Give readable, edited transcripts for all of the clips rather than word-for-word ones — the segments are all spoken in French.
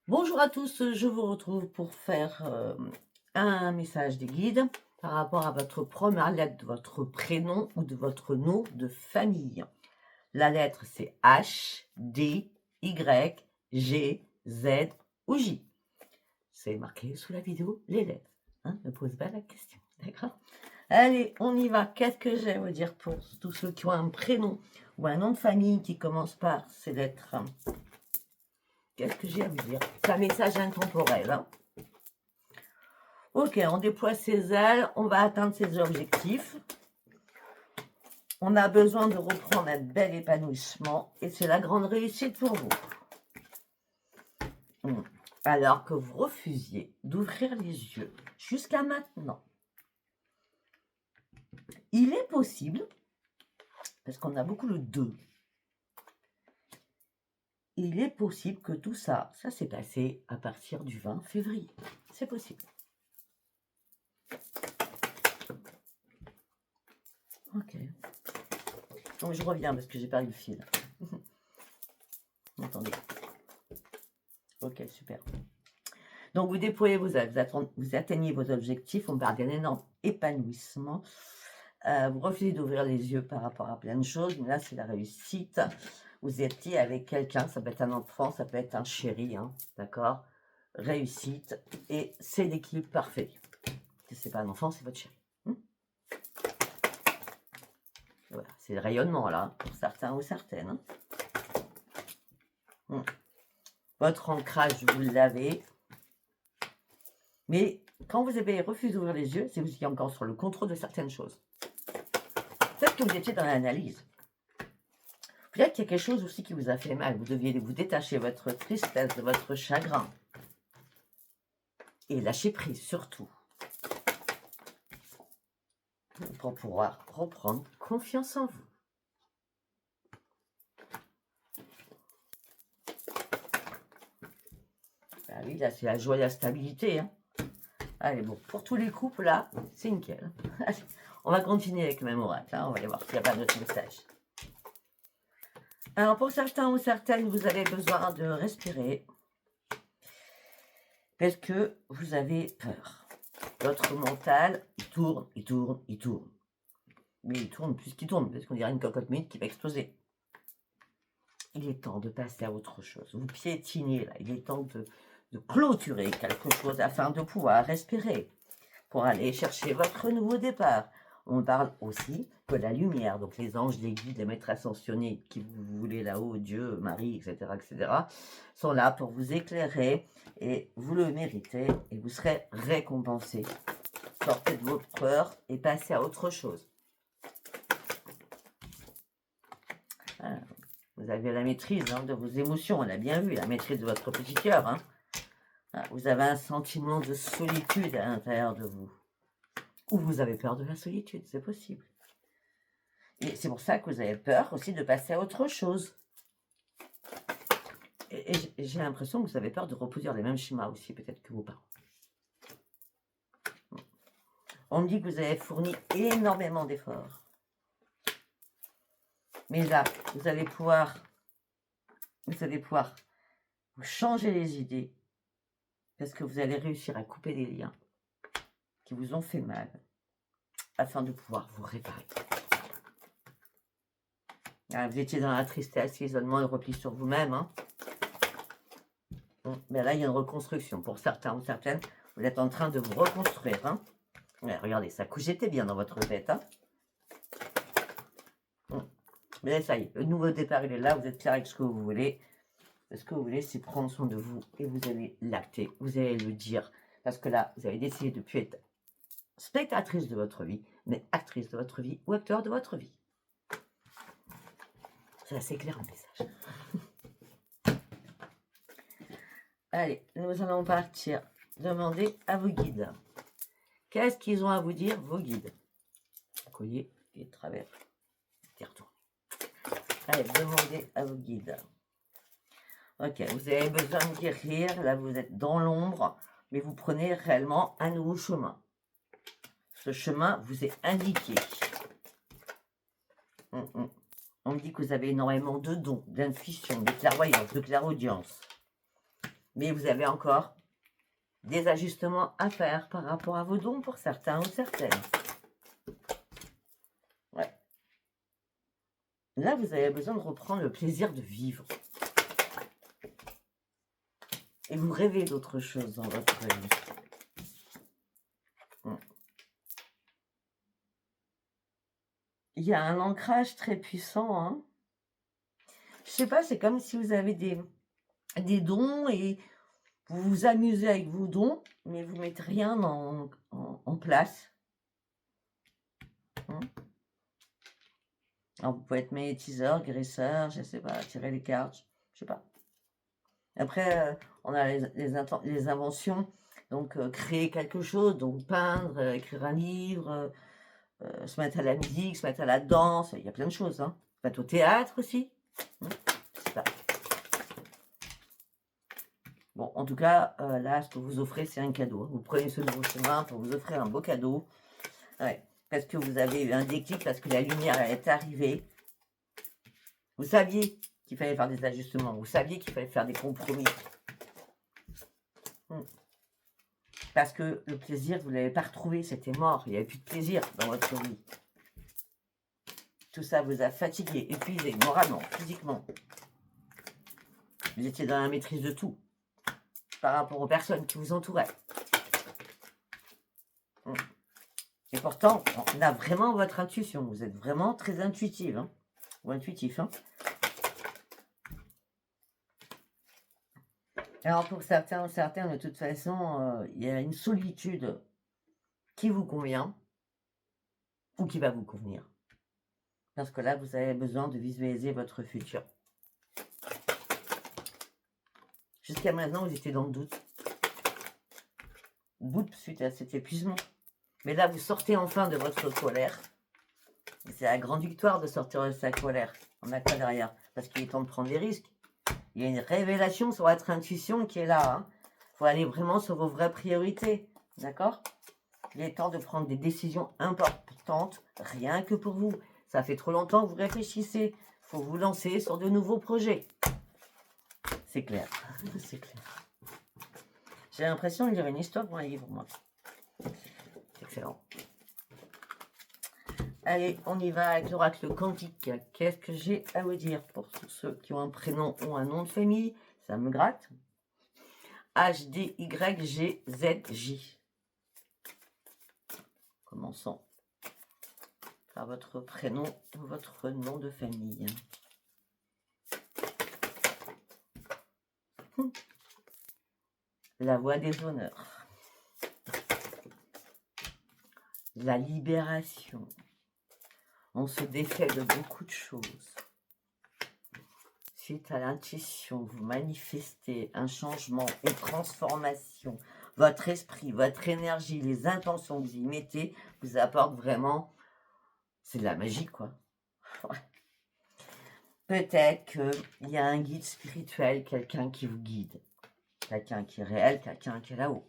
Bonjour à tous, je vous retrouve pour faire un message des guides par rapport à votre première lettre de votre prénom ou de votre nom de famille. La lettre c'est H, D, Y, G, Z ou J. C'est marqué sous la vidéo les lettres. Hein, ne pose pas la question, d'accord? Allez, on y va. Qu'est-ce que j'ai à vous dire pour tous ceux qui ont un prénom ou un nom de famille qui commence par ces lettres? Qu'est-ce que j'ai à vous dire? C'est un message intemporel. Hein. Ok, on déploie ses ailes, on va atteindre ses objectifs. On a besoin de reprendre un bel épanouissement et c'est la grande réussite pour vous. Alors que vous refusiez d'ouvrir les yeux jusqu'à maintenant. Il est possible, parce qu'on a beaucoup le 2, il est possible que tout ça, ça s'est passé à partir du 20 février. C'est possible. Ok. Donc je reviens parce que j'ai perdu le fil. Attendez. Ok, super. Donc vous déployez vos ailes, vous atteignez vos objectifs, on parle d'un énorme épanouissement. Vous refusez d'ouvrir les yeux par rapport à plein de choses, mais là c'est la réussite. Vous étiez avec quelqu'un, ça peut être un enfant, ça peut être un chéri, hein, d'accord? Réussite, et c'est l'équilibre parfait. C'est pas un enfant, c'est votre chéri. Voilà, c'est le rayonnement là, pour certains ou certaines. Votre ancrage, vous l'avez. Mais quand vous avez refusé d'ouvrir les yeux, c'est que vous étiez encore sur le contrôle de certaines choses. Peut-être que vous étiez dans l'analyse. Peut-être qu'il y a quelque chose aussi qui vous a fait mal. Vous deviez vous détacher de votre tristesse, de votre chagrin. Et lâcher prise, surtout. Pour pouvoir reprendre confiance en vous. Ah oui, là, c'est la joie et la stabilité. Hein. Allez, bon, pour tous les couples, là, c'est nickel. Allez, on va continuer avec le même oracle. Hein. On va aller voir s'il n'y a pas d'autres messages. Alors, pour certains ou certaines, vous avez besoin de respirer. Parce que vous avez peur. Votre mental, il tourne, il tourne, il tourne. Mais il tourne plus qu'il tourne, parce qu'on dirait une cocotte minute qui va exploser. Il est temps de passer à autre chose. Vous piétinez là, il est temps de clôturer quelque chose afin de pouvoir respirer pour aller chercher votre nouveau départ. On parle aussi que la lumière, donc les anges, les guides, les maîtres ascensionnés qui vous voulez là-haut, Dieu, Marie, etc., sont là pour vous éclairer et vous le méritez et vous serez récompensé. Sortez de votre peur et passez à autre chose. Voilà. Vous avez la maîtrise de vos émotions, on a bien vu, la maîtrise de votre petit cœur. Hein. Vous avez un sentiment de solitude à l'intérieur de vous. Ou vous avez peur de la solitude, c'est possible. Et c'est pour ça que vous avez peur aussi de passer à autre chose. Et j'ai l'impression que vous avez peur de reproduire les mêmes schémas aussi, peut-être que vos parents. On me dit que vous avez fourni énormément d'efforts. Mais là, vous allez pouvoir vous changer les idées parce que vous allez réussir à couper des liens qui vous ont fait mal afin de pouvoir vous réparer. Alors, vous étiez dans la tristesse, l'isolement, le repli sur vous-même. Hein. Mais là, il y a une reconstruction. Pour certains ou certaines, vous êtes en train de vous reconstruire. Hein. Ouais, regardez, ça couchetait bien dans votre tête. Hein. Mais là, ça y est, le nouveau départ, il est là. Vous êtes clair avec ce que vous voulez. Ce que vous voulez, c'est prendre soin de vous. Et vous allez l'acter. Vous allez le dire. Parce que là, vous avez décidé de ne plus être spectatrice de votre vie, mais actrice de votre vie ou acteur de votre vie. C'est assez clair en message. Allez, nous allons partir demander à vos guides. Qu'est-ce qu'ils ont à vous dire, vos guides? Collier et travers. Et retourne. Allez, demandez à vos guides. Ok, vous avez besoin de guérir. Là, vous êtes dans l'ombre, mais vous prenez réellement un nouveau chemin. Ce chemin vous est indiqué. On me dit que vous avez énormément de dons, d'intuition, de clairvoyance, de clairaudience. Mais vous avez encore des ajustements à faire par rapport à vos dons pour certains ou certaines. Ouais. Là, vous avez besoin de reprendre le plaisir de vivre. Et vous rêvez d'autre chose dans votre vie. Il y a un ancrage très puissant. Hein. Je sais pas, c'est comme si vous avez des dons et vous vous amusez avec vos dons, mais vous ne mettez rien en place. Alors, vous pouvez être magnétiseur, guérisseur, je sais pas, tirer les cartes, je sais pas. Après, on a les inventions, donc créer quelque chose, donc peindre, écrire un livre, se mettre à la musique, se mettre à la danse, il y a plein de choses. Hein. Se mettre au théâtre aussi. Je sais pas. Bon, en tout cas, là, ce que vous offrez, c'est un cadeau. Vous prenez ce nouveau chemin pour vous offrir un beau cadeau. Ouais, parce que vous avez eu un déclic, parce que la lumière est arrivée. Vous saviez qu'il fallait faire des ajustements. Vous saviez qu'il fallait faire des compromis. Parce que le plaisir, vous ne l'avez pas retrouvé. C'était mort. Il n'y avait plus de plaisir dans votre vie. Tout ça vous a fatigué, épuisé, moralement, physiquement. Vous étiez dans la maîtrise de tout. Par rapport aux personnes qui vous entouraient. Et pourtant, on a vraiment votre intuition. Vous êtes vraiment très intuitive. Hein, ou intuitif. Hein. Alors pour certains ou certaines, de toute façon, il y a une solitude qui vous convient ou qui va vous convenir. Parce que là, vous avez besoin de visualiser votre futur. Jusqu'à maintenant, vous étiez dans le doute. Doute suite à cet épuisement. Mais là, vous sortez enfin de votre colère. C'est la grande victoire de sortir de sa colère. On a quoi derrière? Parce qu'il est temps de prendre des risques. Il y a une révélation sur votre intuition qui est là. Hein. Faut aller vraiment sur vos vraies priorités. D'accord? Il est temps de prendre des décisions importantes, rien que pour vous. Ça fait trop longtemps que vous réfléchissez. Il faut vous lancer sur de nouveaux projets. C'est clair. C'est clair. J'ai l'impression de lire une histoire dans un livre, moi. C'est excellent. Allez, on y va avec l'oracle quantique. Qu'est-ce que j'ai à vous dire pour tous ceux qui ont un prénom ou un nom de famille? Ça me gratte. HDYGZJ. Commençons par votre prénom ou votre nom de famille. La voie des honneurs. La libération. On se défait de beaucoup de choses. Suite à l'intuition, vous manifestez un changement, une transformation. Votre esprit, votre énergie, les intentions que vous y mettez vous apportent vraiment... C'est de la magie, quoi. Peut-être qu'il y a un guide spirituel, quelqu'un qui vous guide. Quelqu'un qui est réel, quelqu'un qui est là-haut.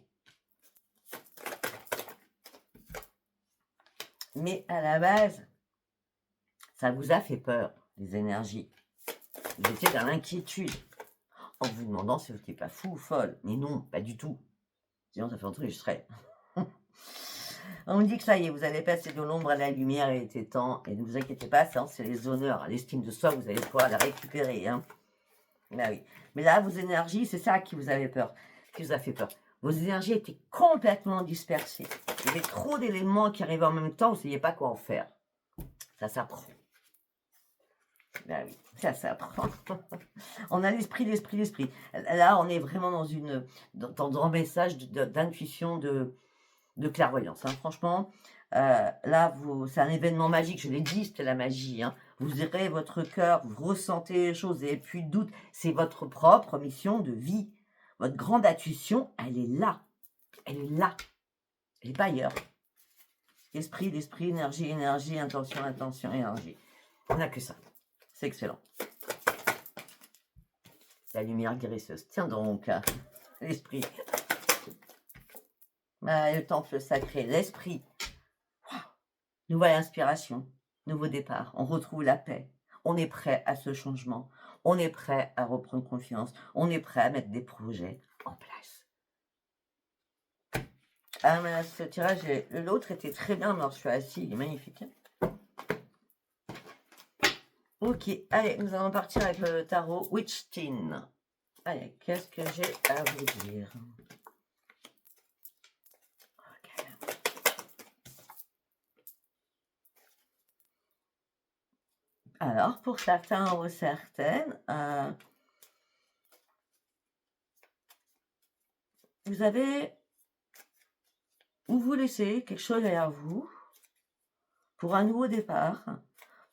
Mais à la base, ça vous a fait peur, les énergies. Vous étiez dans l'inquiétude, en vous demandant si vous n'étiez pas fou ou folle. Mais non, pas du tout. Sinon, ça fait longtemps que je serais. On me dit que ça y est, vous allez passer de l'ombre à la lumière, il était temps. Et ne vous inquiétez pas, ça, c'est les honneurs. L'estime de soi, vous allez pouvoir la récupérer. Hein. Ben oui. Mais là, vos énergies, c'est ça qui vous avait peur, qui vous a fait peur. Vos énergies étaient complètement dispersées. Il y avait trop d'éléments qui arrivaient en même temps, vous ne saviez pas quoi en faire. Ça s'apprend. Ben oui, ça s'apprend. On a l'esprit. Là, on est vraiment dans un message d'intuition, de clairvoyance. Hein. Franchement, là, c'est un événement magique. Je l'ai dit, c'était la magie. Hein. Vous irez votre cœur, vous ressentez les choses, et puis de doute. C'est votre propre mission de vie. Votre grande intuition, elle est là. Elle est là. Elle n'est pas ailleurs. Esprit, énergie, intention, énergie. On n'a que ça. C'est excellent. La lumière guérisseuse. Tiens donc, l'esprit. Le temple sacré, l'esprit. Wow. Nouvelle inspiration, nouveau départ. On retrouve la paix. On est prêt à ce changement. On est prêt à reprendre confiance. On est prêt à mettre des projets en place. Ah mais ce tirage, l'autre était très bien, alors je suis assis, il est magnifique. Ok, allez, nous allons partir avec le tarot Witch Teen. Allez, qu'est-ce que j'ai à vous dire? Ok. Alors, pour certains ou certaines, vous avez ou vous laissez quelque chose derrière vous pour un nouveau départ,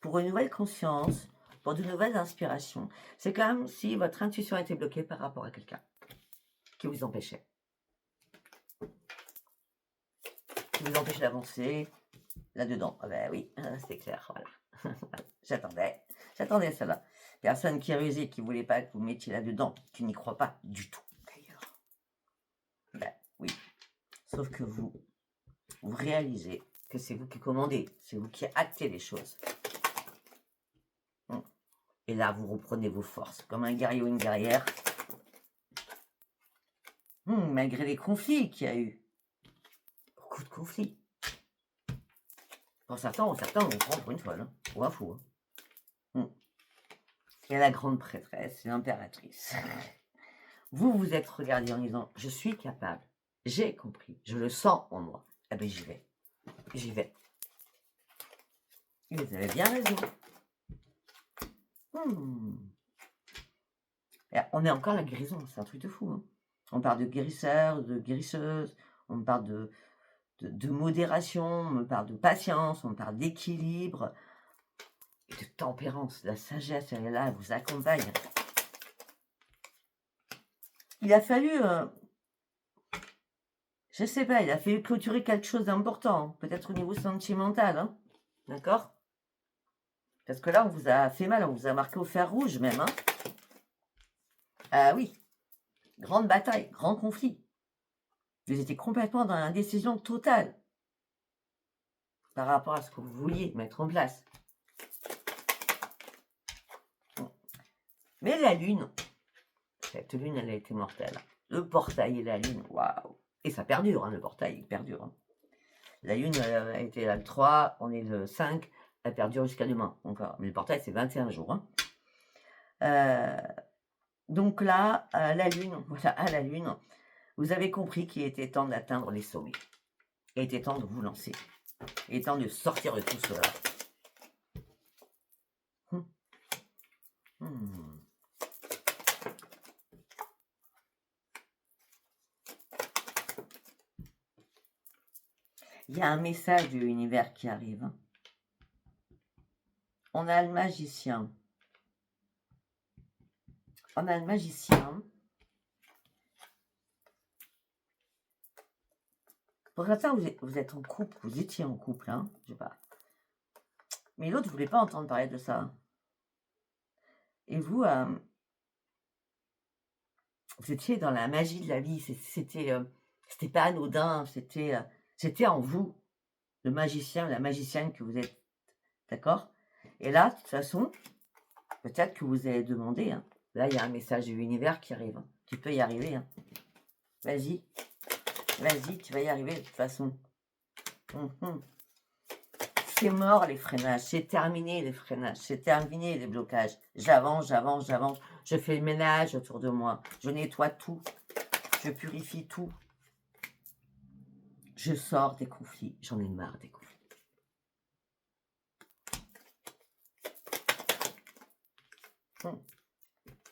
pour une nouvelle conscience, pour de nouvelles inspirations. C'est comme si votre intuition était bloquée par rapport à quelqu'un qui vous empêchait. Qui vous empêchait d'avancer là-dedans. Ah ben oui, c'est clair, voilà. J'attendais celle-là. Personne qui rusait, qui voulait pas que vous mettiez là-dedans, qui n'y croit pas du tout, d'ailleurs. Ben oui. Sauf que vous réalisez que c'est vous qui commandez, c'est vous qui actez les choses. Et là, vous reprenez vos forces, comme un guerrier ou une guerrière. Malgré les conflits qu'il y a eu. Beaucoup de conflits. Pour certains, on prend pour une folle, hein, ou un fou. Hein. Et la grande prêtresse, l'impératrice. Vous vous êtes regardé en disant, je suis capable, j'ai compris, je le sens en moi. Eh bien, j'y vais. J'y vais. Et vous avez bien raison. Et on est encore à la guérison, c'est un truc de fou. Hein. On parle de guérisseur, de guérisseuse, on parle de modération, on parle de patience, on parle d'équilibre et de tempérance. La sagesse, elle est là, elle vous accompagne. Il a fallu, je sais pas, il a fallu clôturer quelque chose d'important, hein, peut-être au niveau sentimental, hein, d'accord? Parce que là, on vous a fait mal, on vous a marqué au fer rouge même. Hein. Ah oui, grande bataille, grand conflit. Vous étiez complètement dans l'indécision totale par rapport à ce que vous vouliez mettre en place. Mais la lune, cette lune, elle a été mortelle. Le portail et la lune, waouh. Et ça perdure, hein, le portail, il perdure. Hein. La lune a été là le 3, on est le 5, elle perdure jusqu'à demain encore. Mais le portail, c'est 21 jours. Hein. Donc là, la lune, voilà, à la lune, vous avez compris qu'il était temps d'atteindre les sommets. Il était temps de vous lancer. Il est temps de sortir de tout cela. Il y a un message de l'univers qui arrive. On a le magicien. On a le magicien. Pour certains, vous êtes en couple, vous étiez en couple, hein, je sais pas. Mais l'autre ne voulait pas entendre parler de ça. Et vous, vous étiez dans la magie de la vie. C'était pas anodin. C'était en vous, le magicien, la magicienne que vous êtes. D'accord? Et là, de toute façon, peut-être que vous allez demander. Hein, là, il y a un message de l'univers qui arrive. Hein, tu peux y arriver. Hein. Vas-y. Vas-y, tu vas y arriver de toute façon. C'est mort les freinages, c'est terminé les freinages, c'est terminé les blocages. J'avance, j'avance, j'avance. Je fais le ménage autour de moi. Je nettoie tout. Je purifie tout. Je sors des conflits. J'en ai marre des conflits.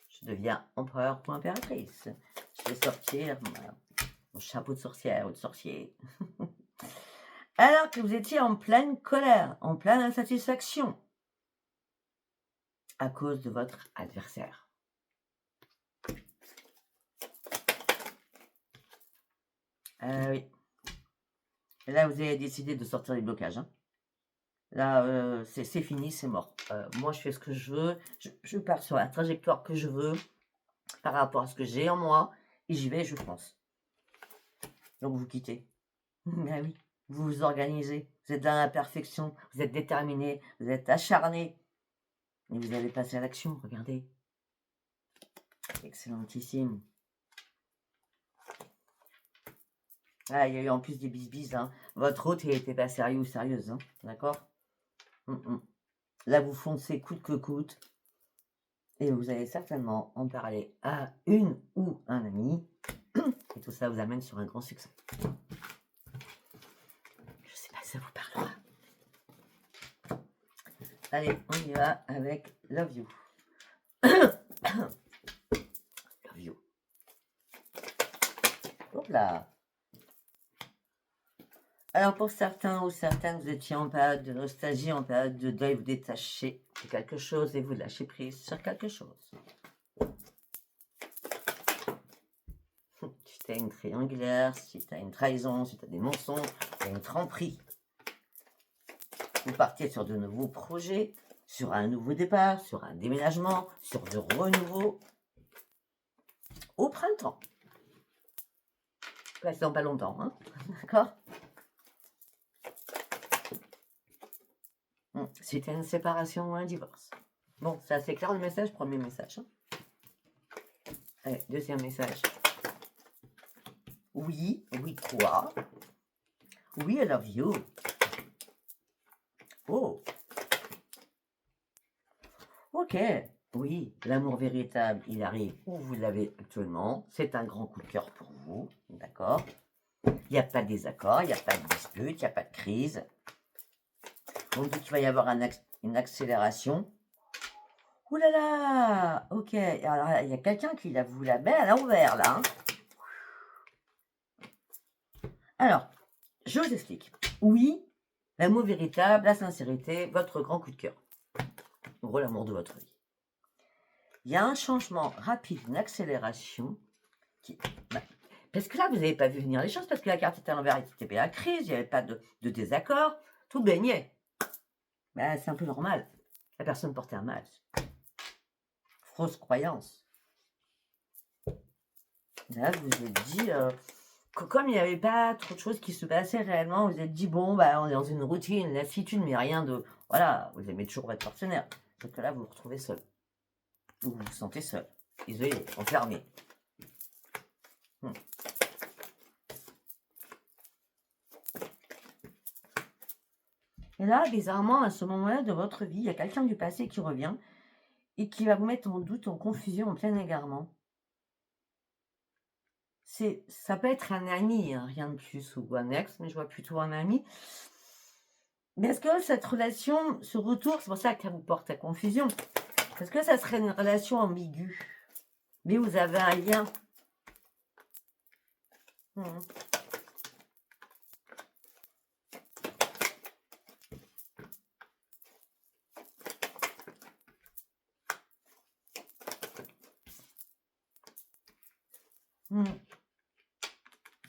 Je deviens empereur ou impératrice. Je vais sortir mon chapeau de sorcière ou de sorcier. Alors que vous étiez en pleine colère, en pleine insatisfaction, à cause de votre adversaire. Oui. Et là, vous avez décidé de sortir des blocages. Hein. Là, c'est fini, c'est mort. Moi, je fais ce que je veux. Je pars sur la trajectoire que je veux par rapport à ce que j'ai en moi. Et j'y vais, je pense. Donc, vous quittez. Ben oui, vous vous organisez. Vous êtes dans la perfection. Vous êtes déterminé. Vous êtes acharné. Et vous allez passer à l'action. Regardez. Excellentissime. Ah, il y a eu en plus des bisbis, hein. Votre hôte, il n'était pas sérieux ou sérieuse, hein. D'accord? Là, vous foncez coûte que coûte. Et vous allez certainement en parler à une ou un ami. Et tout ça vous amène sur un grand succès. Je ne sais pas si ça vous parlera. Allez, on y va avec Love You. Love You. Hop là. Alors pour certains ou certaines, vous étiez en période de nostalgie, en période de deuil, vous détachez de quelque chose et vous lâchez prise sur quelque chose. Si tu as une triangulaire, si tu as une trahison, si tu as des mensonges, tu as une tromperie. Vous partiez sur de nouveaux projets, sur un nouveau départ, sur un déménagement, sur de renouveau au printemps. Là, c'est dans pas longtemps, hein. D'accord? C'était une séparation ou un divorce. Bon, c'est assez clair le message, premier message. Hein. Allez, deuxième message. Oui, oui quoi? Oui, I love you. Oh. Ok. Oui, l'amour véritable, il arrive où vous l'avez actuellement. C'est un grand coup de cœur pour vous. D'accord? Il n'y a pas de désaccord, il n'y a pas de dispute, il n'y a pas de crise. On dit qu'il va y avoir une accélération. Ouh là là! Ok, alors il y a quelqu'un qui l'a vous la met à l'envers là. Hein. Alors, je vous explique. Oui, l'amour véritable, la sincérité, votre grand coup de cœur. En gros, l'amour de votre vie. Il y a un changement rapide, une accélération qui... parce que là, vous n'avez pas vu venir les choses, parce que la carte était à l'envers, il n'y avait pas la crise, il n'y avait pas de désaccord, tout baignait. Ben, c'est un peu normal. La personne portait un masque. Fausse croyance. Là, vous vous êtes dit, comme il n'y avait pas trop de choses qui se passaient réellement, vous vous êtes dit, bon, bah, on est dans une routine, une lassitude, mais rien de... Voilà, vous aimez toujours votre partenaire. Sauf que là, vous vous retrouvez seul. Vous vous sentez seul, isolé, enfermé. Et là, bizarrement, à ce moment-là de votre vie, il y a quelqu'un du passé qui revient et qui va vous mettre en doute, en confusion, en plein égarement. Ça peut être un ami, hein, rien de plus, ou un ex, mais je vois plutôt un ami. Mais est-ce que cette relation, ce retour, c'est pour ça qu'elle vous porte à confusion, est-ce que ça serait une relation ambiguë? Mais vous avez un lien.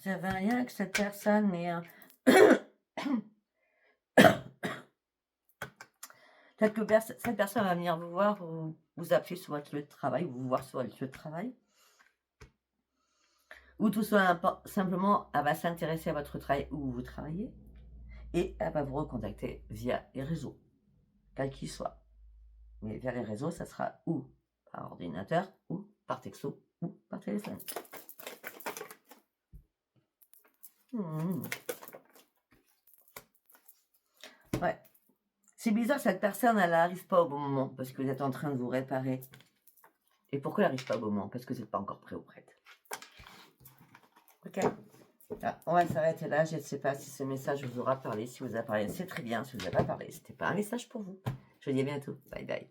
Vous avez un lien avec cette personne, mais... peut-être que cette personne va venir vous voir ou vous appeler sur votre lieu de travail, ou vous voir sur votre lieu de travail. Ou tout simplement, elle va s'intéresser à votre travail où vous travaillez et elle va vous recontacter via les réseaux, quel qu'il soit. Mais via les réseaux, ça sera ou par ordinateur, ou par texto, ou par téléphone. Ouais. C'est bizarre, cette personne, elle n'arrive pas au bon moment parce que vous êtes en train de vous réparer. Et pourquoi elle n'arrive pas au bon moment? Parce que vous n'êtes pas encore prêt ou prête. Ok. Ah, on va s'arrêter là. Je ne sais pas si ce message vous aura parlé. Si vous a parlé, c'est très bien. Si vous n'a pas parlé, ce n'était pas un message pour vous. Je vous dis à bientôt. Bye bye.